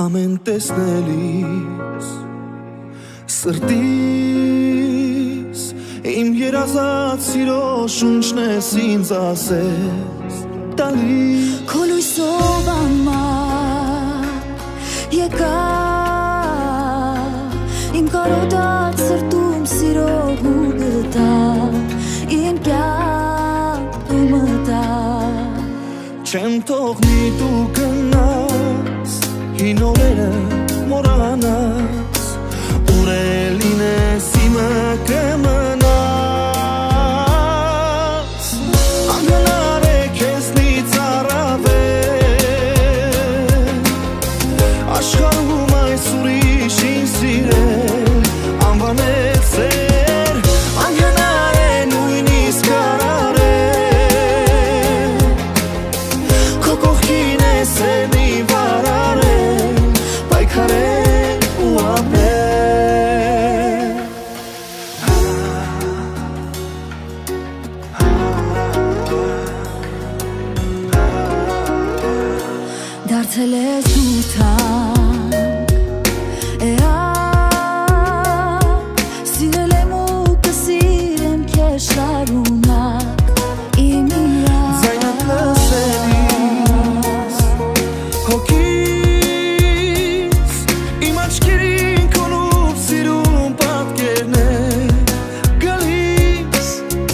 ամեն տեսնելիս սրտիս իմ երազած սիրո շունչն ես ինձ ասես տալիս Քո լույսով ամար եկա իմ կարոտած սրտում սիրո գուգտա իմ կյանքը մտա Չեմ թողնի դու գնաս հին օրերը մոռանաս ուր լինես իմը կմնաս անգնար է քեզնից առավել աշխարհում այս ուրիշին սիրել անվանել սեր անգնար է նույնիսկ արարել քո կողքին է սերնի վարարել պայքարել ու ապրել Դարձել ես դու թանկ Սիրել եմ ու կսիրեմ քեզ շարունակ իմ իրար Ձայնդ լսելիս հոգիս իմ աչքերին քոնով սիրուն պատկերն է գալիս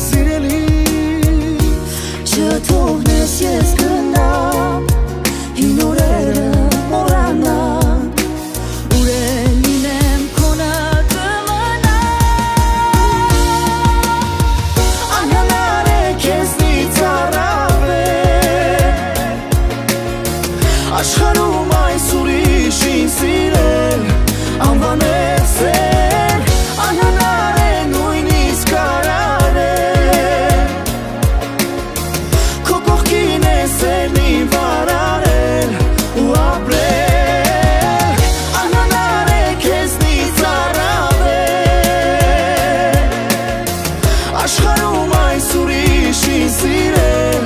սիրելիս Չթողնես ես գնամ հին օրերը մոռանամ ուր լինեմ քոնը կմնամ Անհնար է քեզնից առավել աշխարհում այս ուրիշին սիրել անվանել սեր անհնար է նույնիսկ արարել քո կողքին է սերնին վարարել ու ապրել անհնար է քեզնից առավել աշխարհում այս ուրիշին սիրել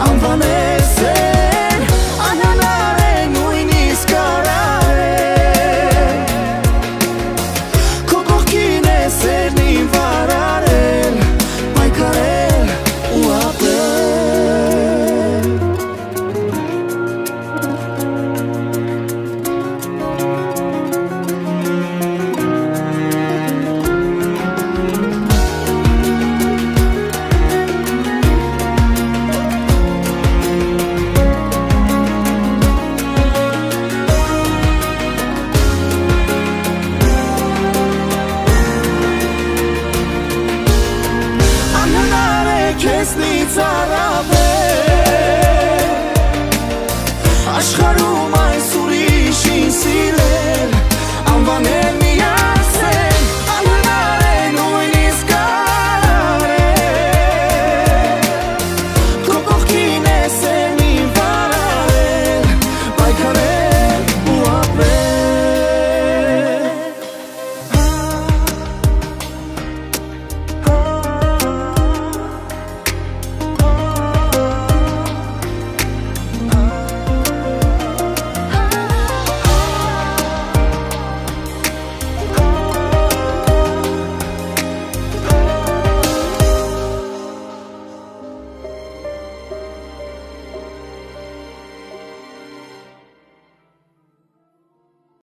անվանել սեր անհնար է նույնիսկ արարել քո կողքին է սերնին վարարել պայքարել ու ապրել Անհնար է քեզնից առավել աշխարհում այս ուրիշին սիրել